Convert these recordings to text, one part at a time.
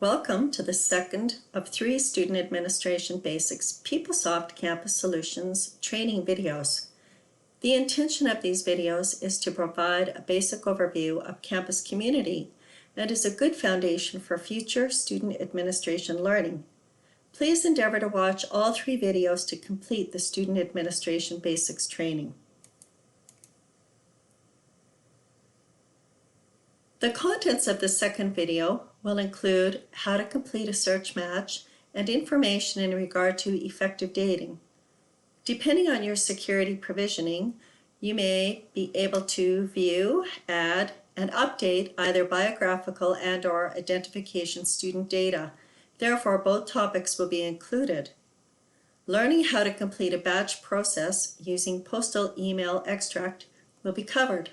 Welcome to the second of 3 Student Administration Basics PeopleSoft Campus Solutions training videos. The intention of these videos is to provide a basic overview of campus community and is a good foundation for future student administration learning. Please endeavor to watch all 3 videos to complete the Student Administration Basics training. The contents of the second video will include how to complete a search match and information in regard to effective dating. Depending on your security provisioning, you may be able to view, add, and update either biographical and/or identification student data. Therefore, both topics will be included. Learning how to complete a batch process using postal email extract will be covered.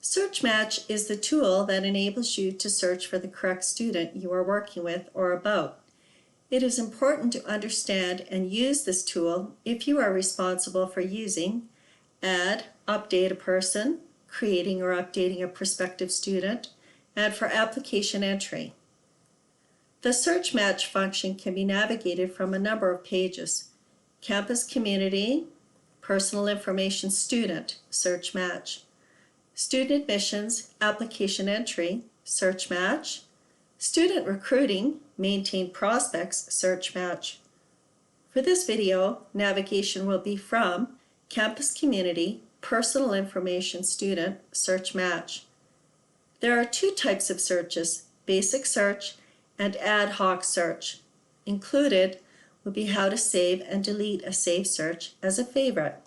Search Match is the tool that enables you to search for the correct student you are working with or about. It is important to understand and use this tool if you are responsible for using, add, update a person, creating or updating a prospective student, and for application entry. The Search Match function can be navigated from a number of pages: Campus Community, Personal Information Student, Search Match, Student Admissions, Application Entry, Search Match, Student Recruiting, Maintain Prospects, Search Match. For this video, navigation will be from Campus Community, Personal Information Student, Search Match. There are 2 types of searches: basic search and ad hoc search. Included will be how to save and delete a saved search as a favorite.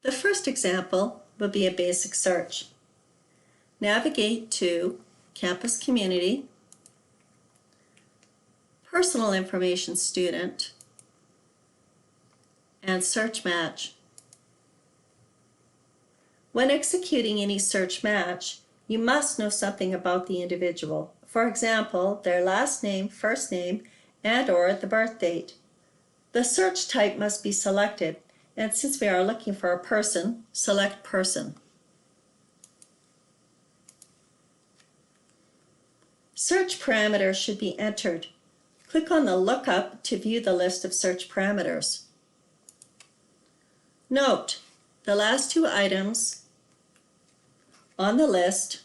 The first example will be a basic search. Navigate to Campus Community, Personal Information Student, and Search Match. When executing any search match, you must know something about the individual. For example, their last name, first name, and/or the birth date. The search type must be selected, and since we are looking for a person, select Person. Search parameters should be entered. Click on the Lookup to view the list of search parameters. Note, the last 2 items on the list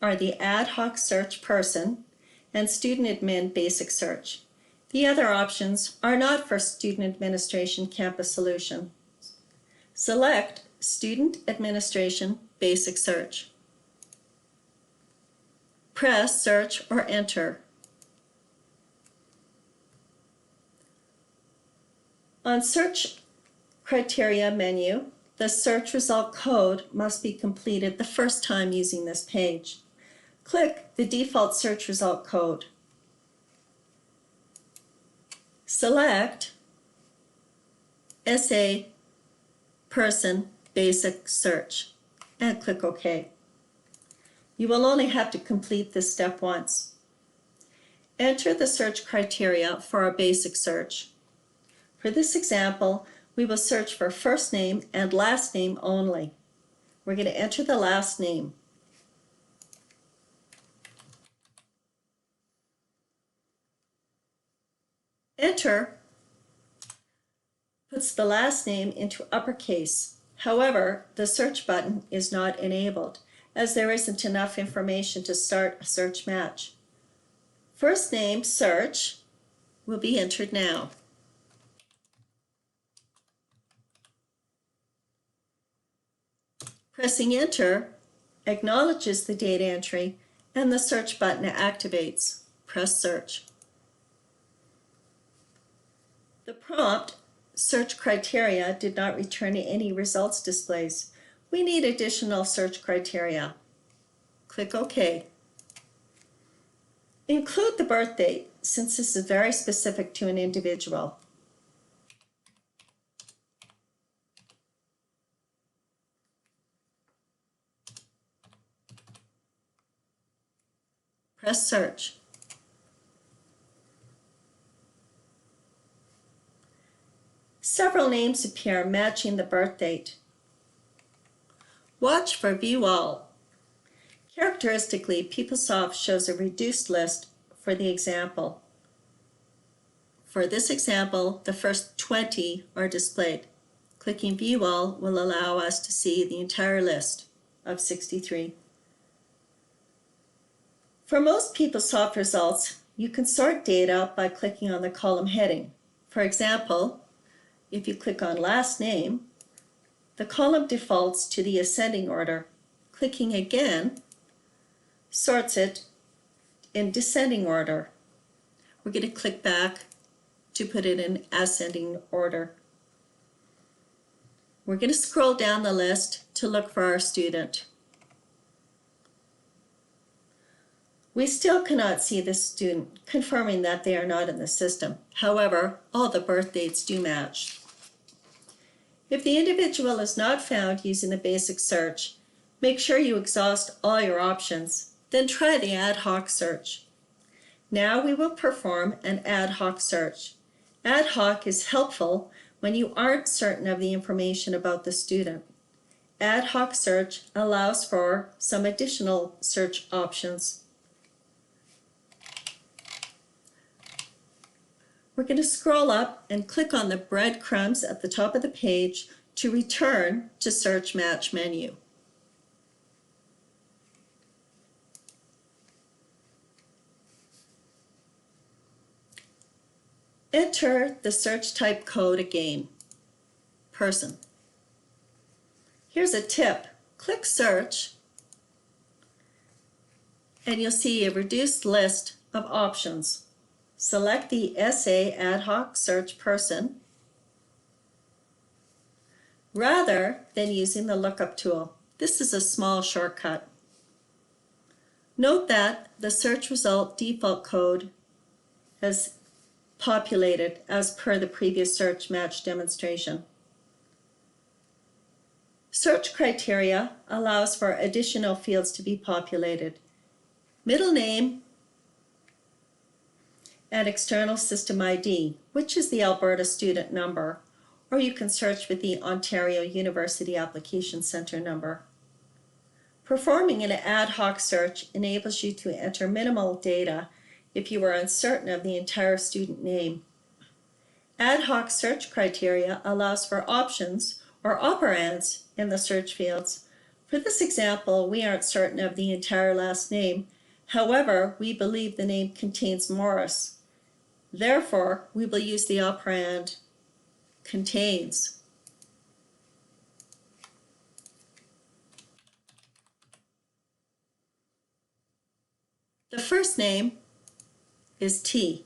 are the Ad Hoc Search Person and Student Admin Basic Search. The other options are not for Student Administration Campus Solution. Select Student Administration Basic Search. Press Search or Enter. On Search Criteria menu, the search result code must be completed the first time using this page. Click the default search result code. Select SA Person Basic Search and click OK. You will only have to complete this step once. Enter the search criteria for our basic search. For this example, we will search for first name and last name only. We're going to enter the last name. Enter puts the last name into uppercase. However, the search button is not enabled, as there isn't enough information to start a search match. First name search will be entered now. Pressing Enter acknowledges the data entry and the search button activates. Press Search. The prompt Search Criteria did not return any results displays. We need additional search criteria. Click OK. Include the birth date, since this is very specific to an individual. Press Search. Several names appear matching the birth date. Watch for View All. Characteristically, PeopleSoft shows a reduced list for the example. For this example, the first 20 are displayed. Clicking View All will allow us to see the entire list of 63. For most PeopleSoft results, you can sort data by clicking on the column heading. For example, if you click on Last Name, the column defaults to the ascending order. Clicking again sorts it in descending order. We're going to click back to put it in ascending order. We're going to scroll down the list to look for our student. We still cannot see the student, confirming that they are not in the system. However, all the birth dates do match. If the individual is not found using the basic search, make sure you exhaust all your options, then try the ad hoc search. Now we will perform an ad hoc search. Ad hoc is helpful when you aren't certain of the information about the student. Ad hoc search allows for some additional search options. We're going to scroll up and click on the breadcrumbs at the top of the page to return to Search Match menu. Enter the search type code again, person. Here's a tip. Click Search and you'll see a reduced list of options. Select the SA Ad Hoc Search Person rather than using the lookup tool. This is a small shortcut. Note that the search result default code has populated as per the previous search match demonstration. Search criteria allows for additional fields to be populated. Middle name and external system ID, which is the Alberta student number, or you can search with the Ontario University Application Centre number. Performing an ad hoc search enables you to enter minimal data if you are uncertain of the entire student name. Ad hoc search criteria allows for options or operands in the search fields. For this example, we aren't certain of the entire last name. However, we believe the name contains Morris. Therefore, we will use the operand contains. The first name is T.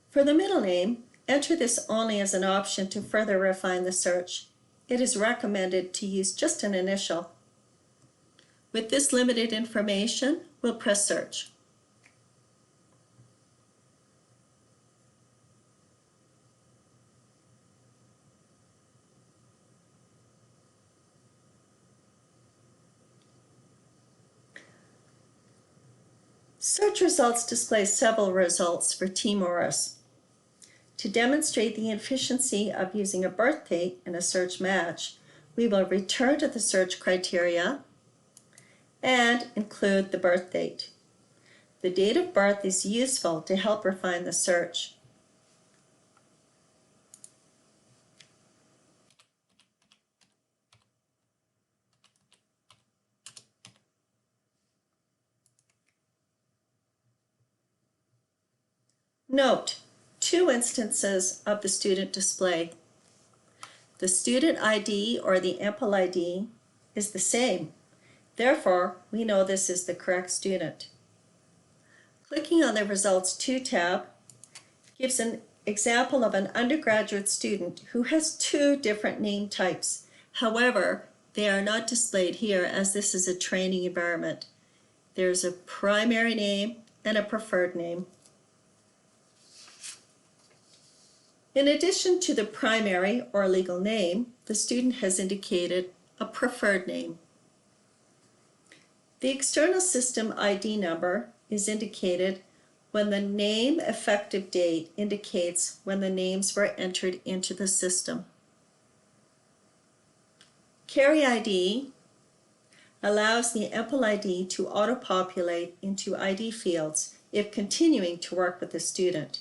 For the middle name, enter this only as an option to further refine the search. It is recommended to use just an initial. With this limited information, we'll press search. Search results display several results for T. Morris. To demonstrate the efficiency of using a birth date in a search match, we will return to the search criteria and include the birth date. The date of birth is useful to help refine the search. Note, two instances of the student display. The student ID or the EMPL ID is the same. Therefore, we know this is the correct student. Clicking on the Results To tab gives an example of an undergraduate student who has two different name types. However, they are not displayed here as this is a training environment. There's a primary name and a preferred name. In addition to the primary or legal name, the student has indicated a preferred name. The external system ID number is indicated when the name effective date indicates when the names were entered into the system. Carry ID allows the EMPL ID to auto-populate into ID fields if continuing to work with the student.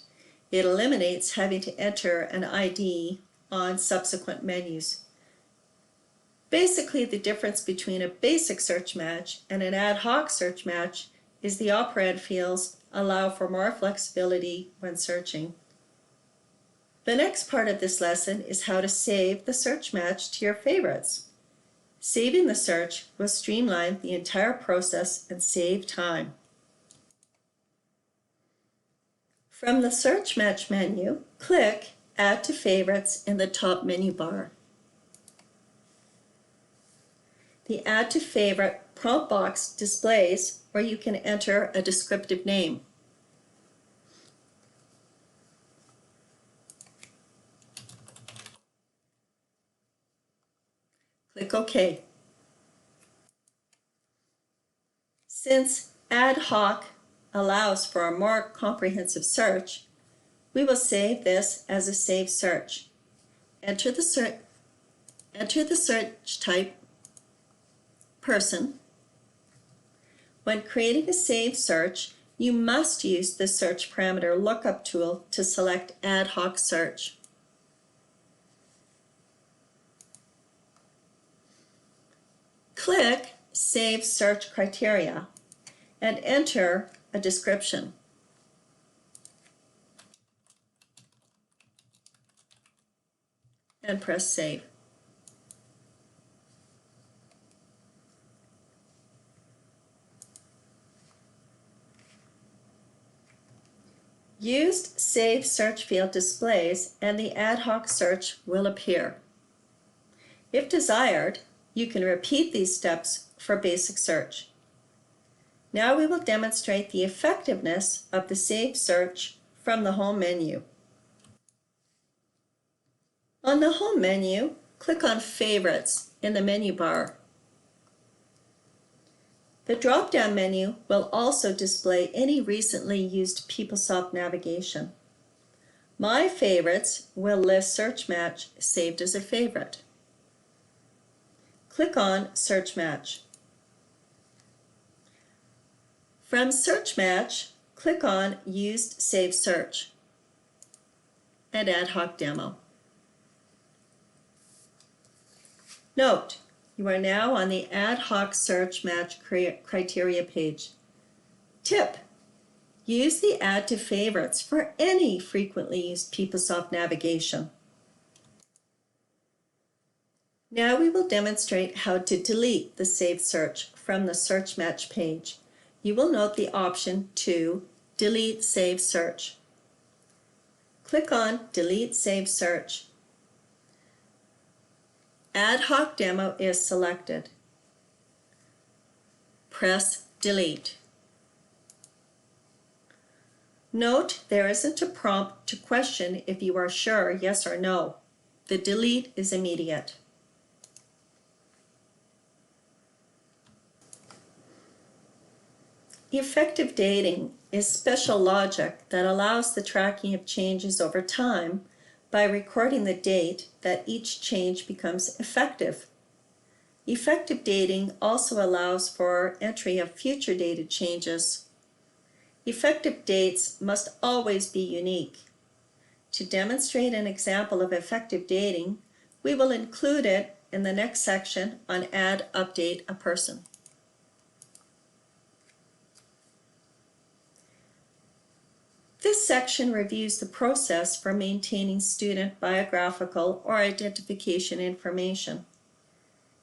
It eliminates having to enter an ID on subsequent menus. Basically, the difference between a basic search match and an ad hoc search match is the operand fields allow for more flexibility when searching. The next part of this lesson is how to save the search match to your favorites. Saving the search will streamline the entire process and save time. From the Search Match menu, click Add to Favorites in the top menu bar. The Add to Favorite prompt box displays where you can enter a descriptive name. Click OK. Since ad hoc allows for a more comprehensive search, we will save this as a saved search. Enter the search type person. When creating a saved search, you must use the search parameter lookup tool to select ad hoc search. Click Save Search Criteria and enter a description. And press Save. Used Save Search field displays and the ad hoc search will appear. If desired, you can repeat these steps for basic search. Now we will demonstrate the effectiveness of the saved search from the home menu. On the home menu, click on Favorites in the menu bar. The drop-down menu will also display any recently used PeopleSoft navigation. My Favorites will list Search Match saved as a favorite. Click on Search Match. From Search Match, click on Used Save Search and Ad Hoc Demo. Note, you are now on the Ad Hoc Search Match Criteria page. Tip: use the Add to Favorites for any frequently used PeopleSoft navigation. Now we will demonstrate how to delete the saved search from the Search Match page. You will note the option to Delete Saved Search. Click on Delete Saved Search. Ad Hoc Demo is selected. Press Delete. Note there isn't a prompt to question if you are sure, yes or no. The delete is immediate. Effective dating is special logic that allows the tracking of changes over time by recording the date that each change becomes effective. Effective dating also allows for entry of future dated changes. Effective dates must always be unique. To demonstrate an example of effective dating, we will include it in the next section on Add Update a Person. This section reviews the process for maintaining student biographical or identification information.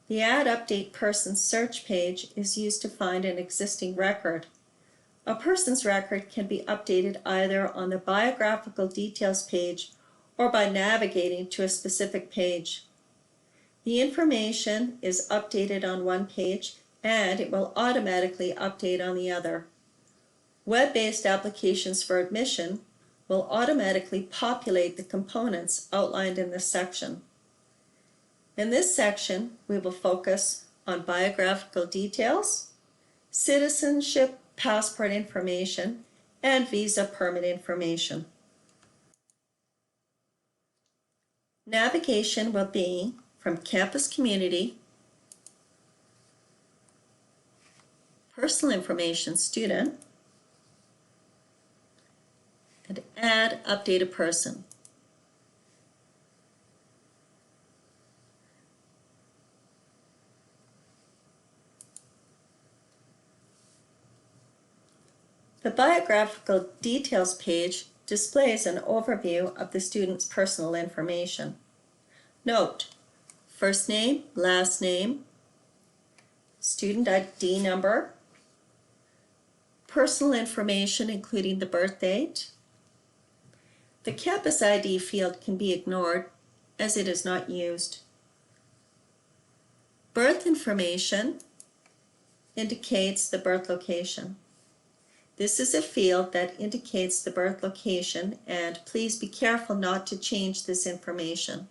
The Add Update Person search page is used to find an existing record. A person's record can be updated either on the biographical details page or by navigating to a specific page. The information is updated on one page and it will automatically update on the other. Web-based applications for admission will automatically populate the components outlined in this section. In this section, we will focus on biographical details, citizenship passport information, and visa permit information. Navigation will be from Campus Community personal information student, and add update a person. The biographical details page displays an overview of the student's personal information. Note: first name, last name, student ID number, personal information including the birth date. The campus ID field can be ignored as it is not used. Birth information indicates the birth location. This is a field that indicates the birth location, and please be careful not to change this information.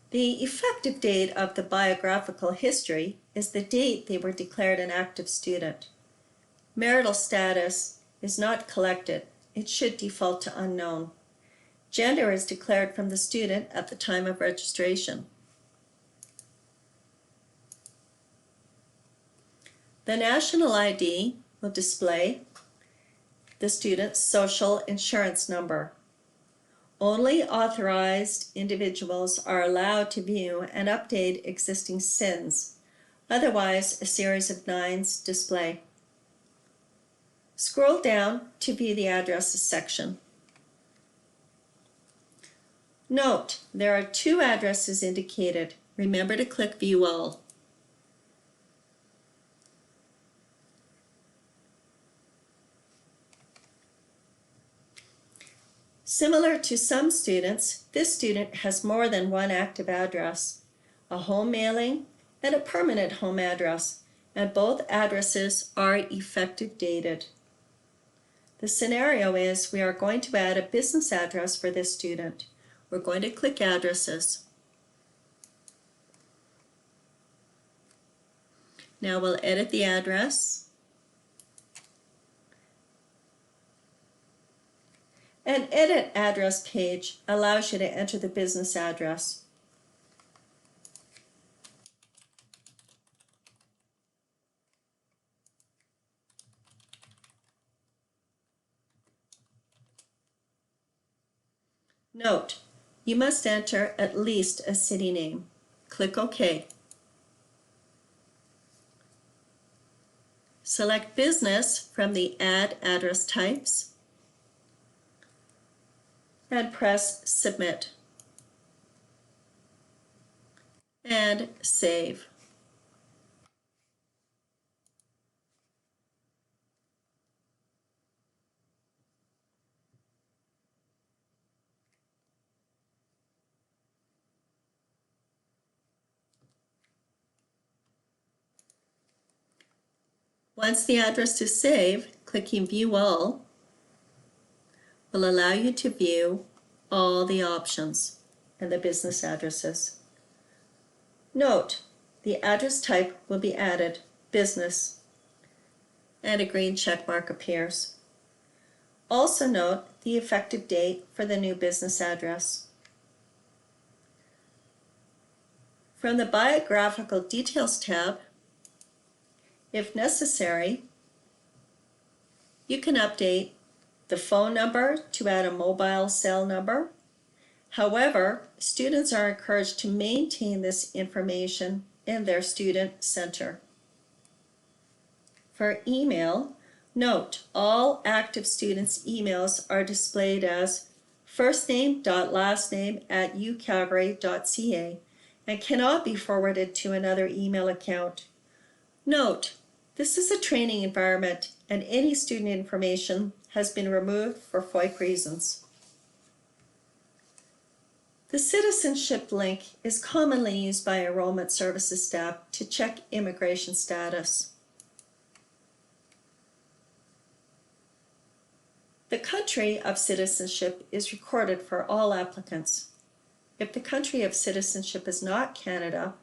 The effective date of the biographical history is the date they were declared an active student. Marital status is not collected. It should default to unknown. Gender is declared from the student at the time of registration. The national ID will display the student's social insurance number. Only authorized individuals are allowed to view and update existing SINs. Otherwise, a series of 9s display. Scroll down to view the addresses section. Note: there are 2 addresses indicated. Remember to click View All. Similar to some students, this student has more than one active address, a home mailing and a permanent home address, and both addresses are effective dated. The scenario is we are going to add a business address for this student. We're going to click Addresses. Now we'll edit the address. An Edit Address page allows you to enter the business address. Note: you must enter at least a city name. Click OK. Select Business from the Add Address Types and press Submit. And save. Once the address is saved, clicking View All will allow you to view all the options and the business addresses. Note: the address type will be added, Business, and a green check mark appears. Also note the effective date for the new business address. From the Biographical Details tab, if necessary, you can update the phone number to add a mobile cell number. However, students are encouraged to maintain this information in their student center. For email, note all active students' emails are displayed as firstname.lastname@ucalgary.ca and cannot be forwarded to another email account. Note: this is a training environment and any student information has been removed for FOIC reasons. The citizenship link is commonly used by enrollment services staff to check immigration status. The country of citizenship is recorded for all applicants. If the country of citizenship is not Canada,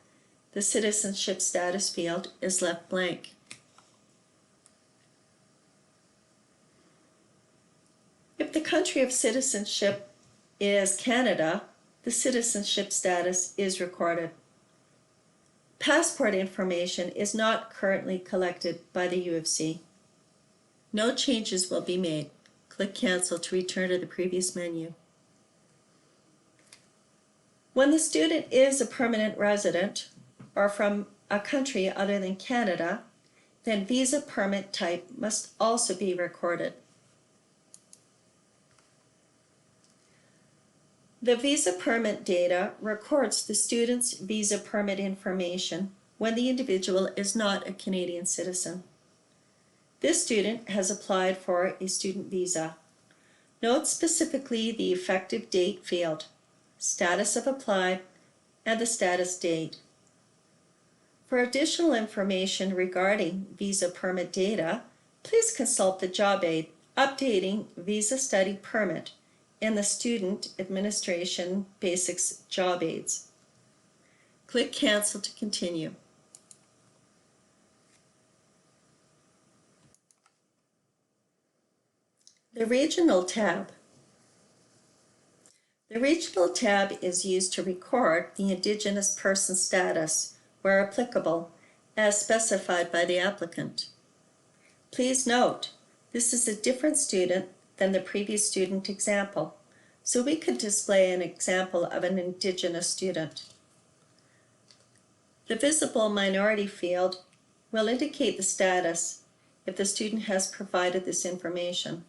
the citizenship status field is left blank. If the country of citizenship is Canada, the citizenship status is recorded. Passport information is not currently collected by the U of C. No changes will be made. Click Cancel to return to the previous menu. When the student is a permanent resident or from a country other than Canada, then visa permit type must also be recorded. The visa permit data records the student's visa permit information when the individual is not a Canadian citizen. This student has applied for a student visa. Note specifically the effective date field, status of applied, and the status date. For additional information regarding visa permit data, please consult the job aid Updating Visa Study Permit in the Student Administration Basics job aids. Click Cancel to continue. The Regional tab. The Regional tab is used to record the Indigenous person status, where applicable, as specified by the applicant. Please note, this is a different student than the previous student example, so we could display an example of an Indigenous student. The visible minority field will indicate the status if the student has provided this information.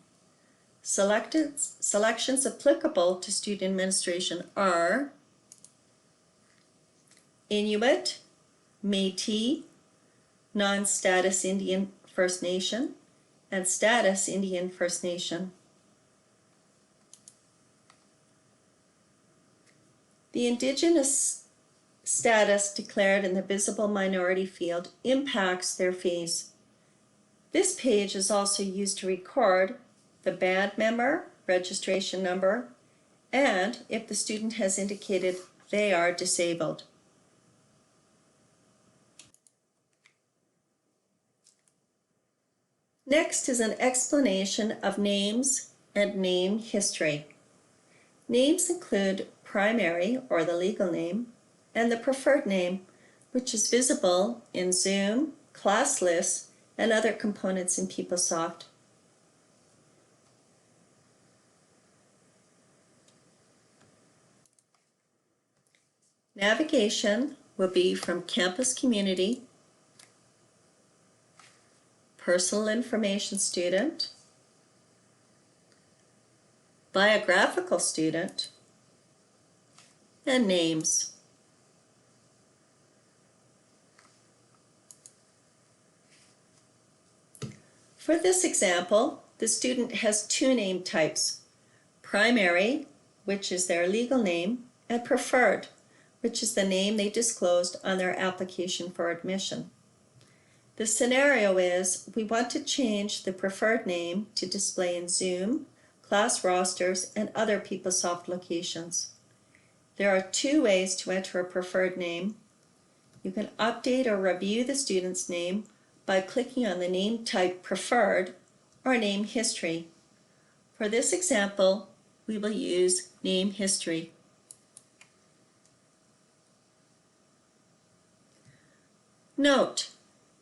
Selections applicable to student administration are Inuit, Métis, Non-Status Indian First Nation, and Status Indian First Nation. The Indigenous status declared in the visible minority field impacts their fees. This page is also used to record the band member, registration number, and if the student has indicated they are disabled. Next is an explanation of names and name history. Names include primary, or the legal name, and the preferred name, which is visible in Zoom, class lists, and other components in PeopleSoft. Navigation will be from Campus Community, Personal Information Student, Biographical Student, and Names. For this example, the student has two name types: primary, which is their legal name, and preferred, which is the name they disclosed on their application for admission. The scenario is we want to change the preferred name to display in Zoom, class rosters, and other PeopleSoft locations. There are two ways to enter a preferred name. You can update or review the student's name by clicking on the name type preferred or name history. For this example, we will use name history. Note,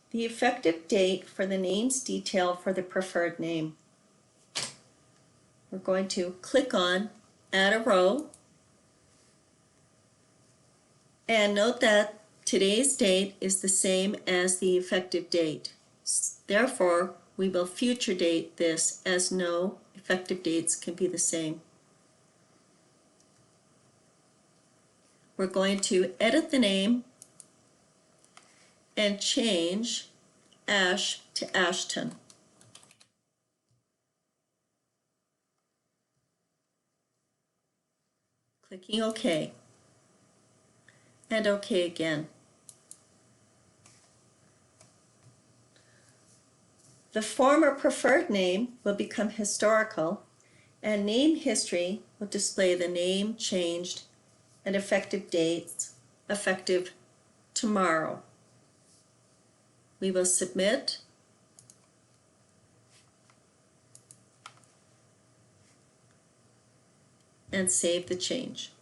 the effective date for the name's detail for the preferred name. We're going to click on Add a Row, and note that today's date is the same as the effective date. Therefore, we will future date this, as no effective dates can be the same. We're going to edit the name and change Ash to Ashton. Clicking OK, and OK again. The former preferred name will become historical, and name history will display the name changed and effective dates, effective tomorrow. We will submit and save the change.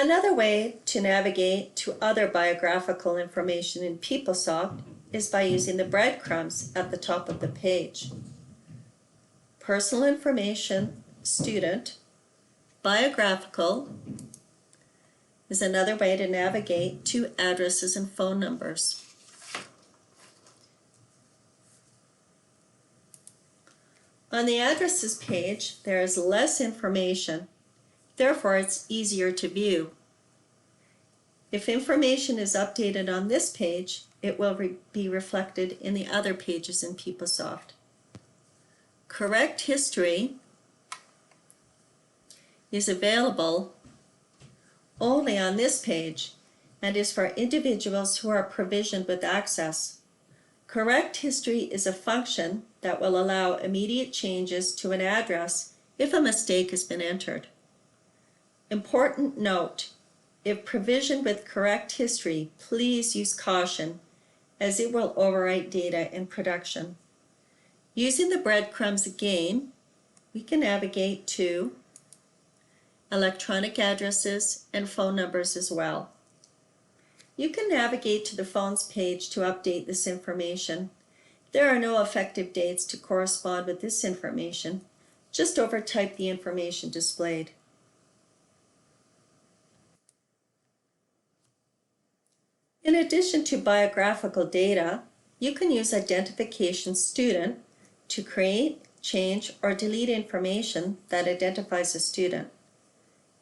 Another way to navigate to other biographical information in PeopleSoft is by using the breadcrumbs at the top of the page. Personal information, student, biographical is another way to navigate to addresses and phone numbers. On the addresses page, there is less information, therefore it's easier to view. If information is updated on this page, it will be reflected in the other pages in PeopleSoft. Correct history is available only on this page and is for individuals who are provisioned with access. Correct history is a function that will allow immediate changes to an address if a mistake has been entered. Important note, if provisioned with correct history, please use caution as it will overwrite data in production. Using the breadcrumbs again, we can navigate to electronic addresses and phone numbers as well. You can navigate to the phones page to update this information. There are no effective dates to correspond with this information. Just overtype the information displayed. In addition to biographical data, you can use identification student to create, change, or delete information that identifies a student.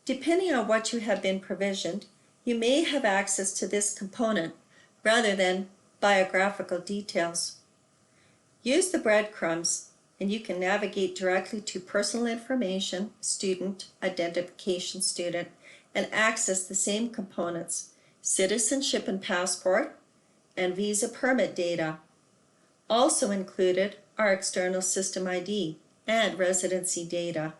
Depending on what you have been provisioned, you may have access to this component rather than biographical details. Use the breadcrumbs and you can navigate directly to personal information, student, identification student, and access the same components, citizenship and passport, and visa permit data. Also included are external system ID and residency data.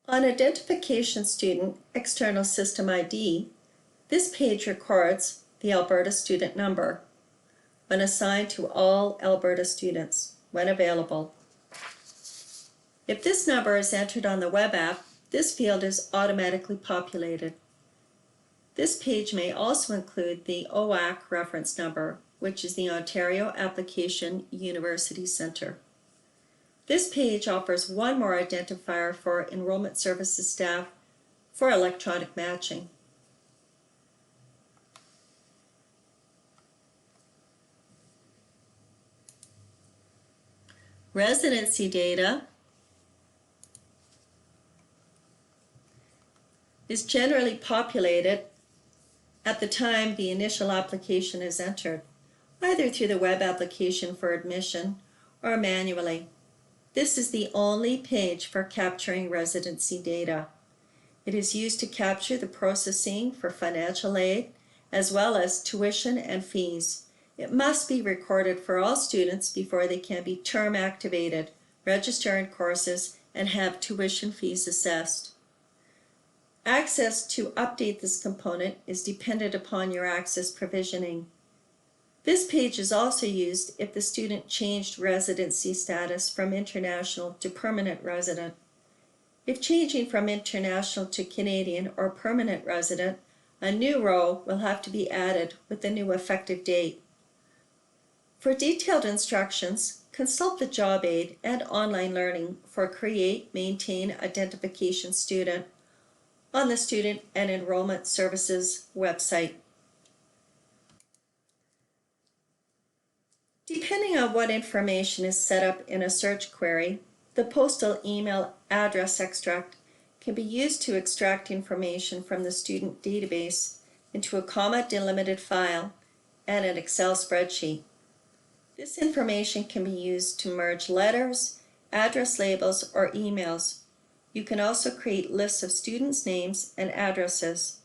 On Identification Student External System ID, this page records the Alberta student number when assigned to all Alberta students when available. If this number is entered on the web app, this field is automatically populated. This page may also include the OAC reference number, which is the Ontario Application University Centre. This page offers one more identifier for enrollment services staff for electronic matching. Residency data is generally populated at the time the initial application is entered, either through the web application for admission or manually. This is the only page for capturing residency data. It is used to capture the processing for financial aid as well as tuition and fees. It must be recorded for all students before they can be term activated, register in courses, and have tuition fees assessed. Access to update this component is dependent upon your access provisioning. This page is also used if the student changed residency status from international to permanent resident. If changing from international to Canadian or permanent resident, a new row will have to be added with the new effective date. For detailed instructions, consult the job aid and online learning for Create, Maintain Identification Student on the Student and Enrollment Services website. Depending on what information is set up in a search query, the postal email address extract can be used to extract information from the student database into a comma-delimited file and an Excel spreadsheet. This information can be used to merge letters, address labels, or emails. You can also create lists of students' names and addresses.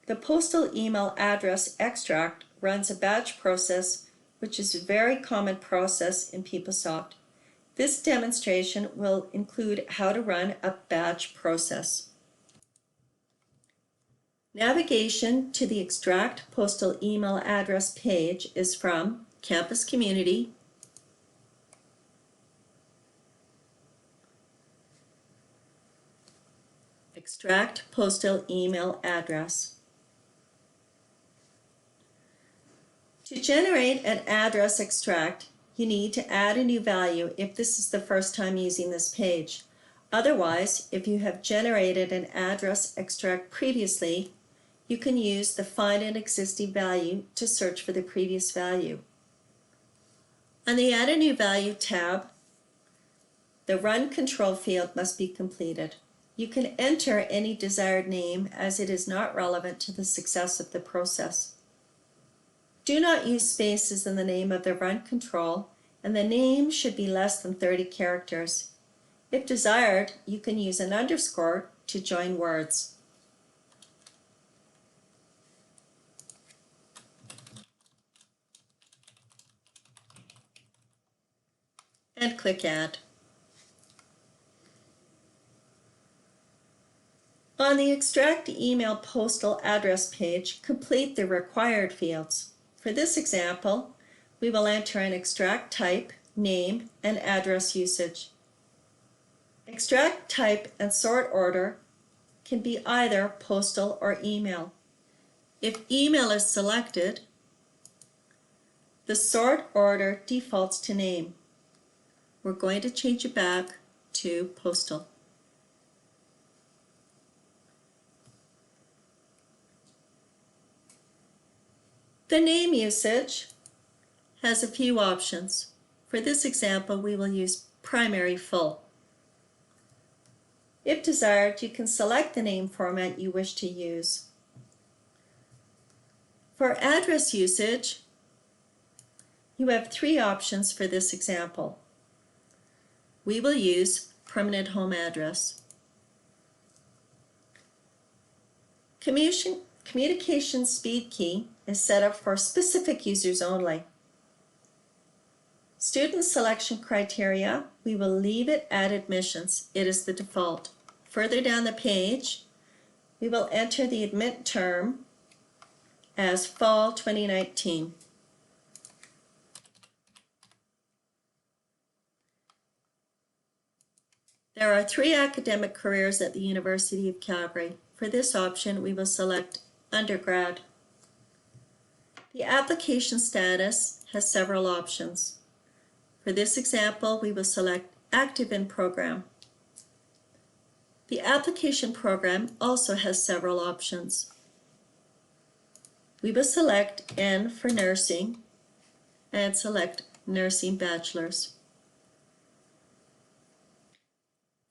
The postal email address extract runs a batch process, which is a very common process in PeopleSoft. This demonstration will include how to run a batch process. Navigation to the Extract Postal Email Address page is from Campus Community, Extract Postal Email Address. To generate an address extract, you need to add a new value if this is the first time using this page. Otherwise, if you have generated an address extract previously, you can use the Find an Existing Value to search for the previous value. On the Add a New Value tab, the Run Control field must be completed. You can enter any desired name as it is not relevant to the success of the process. Do not use spaces in the name of the Run Control, and the name should be less than 30 characters. If desired, you can use an underscore to join words. And click Add. On the Extract Email Postal Address page, complete the required fields. For this example, we will enter an extract type, name, and address usage. Extract type and sort order can be either postal or email. If email is selected, the sort order defaults to name. We're going to change it back to postal. The name usage has a few options. For this example, we will use primary full. If desired, you can select the name format you wish to use. For address usage, you have three options for this example. We will use permanent home address. Communication speed key is set up for specific users only. Student selection criteria, we will leave it at admissions. It is the default. Further down the page, we will enter the admit term as fall 2019. There are 3 academic careers at the University of Calgary. For this option, we will select undergrad. The application status has several options. For this example, we will select active in program. The application program also has several options. We will select N for nursing and select nursing bachelor's.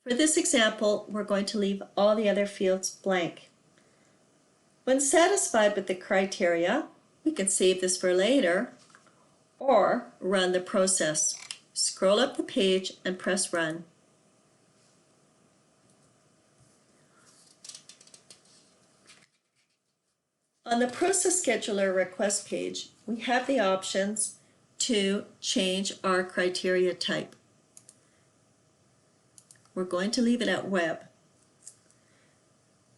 For this example, we're going to leave all the other fields blank. When satisfied with the criteria, we can save this for later or run the process. Scroll up the page and press Run. On the Process Scheduler request page, we have the options to change our criteria type. We're going to leave it at Web.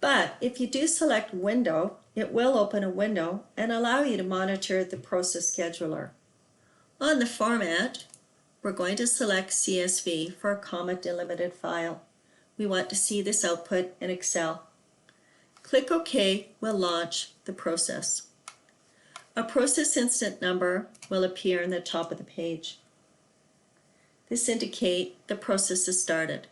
But if you do select Window, it will open a window and allow you to monitor the Process Scheduler. On the Format, we're going to select CSV for a comma-delimited file. We want to see this output in Excel. Click OK will launch the process. A process instant number will appear in the top of the page. This indicates the process is started.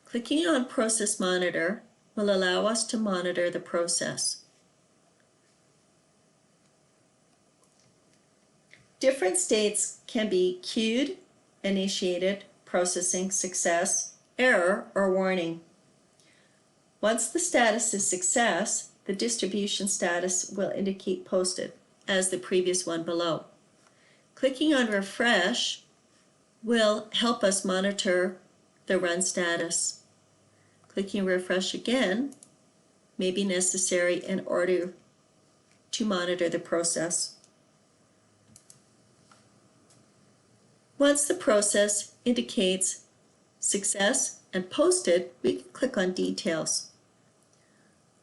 Clicking on Process Monitor will allow us to monitor the process. Different states can be queued, initiated, processing, success, error, or warning. Once the status is success, the distribution status will indicate posted, as the previous one below. Clicking on Refresh will help us monitor the run status. Clicking Refresh again may be necessary in order to monitor the process. Once the process indicates success and posted, we can click on Details.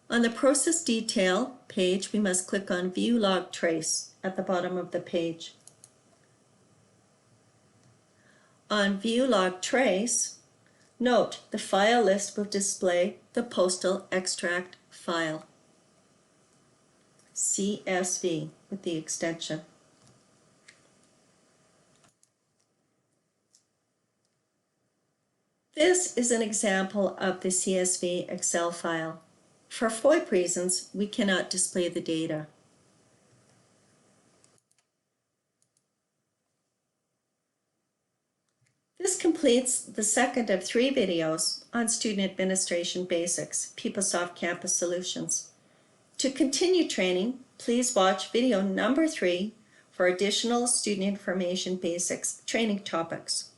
On the Process Detail page, we must click on View Log Trace at the bottom of the page. On View Log Trace, note the file list will display the postal extract file, CSV with the extension. This is an example of the CSV Excel file. For FOIP reasons, we cannot display the data. This completes the second of 3 videos on Student Administration Basics, PeopleSoft Campus Solutions. To continue training, please watch video number 3 for additional Student Information Basics training topics.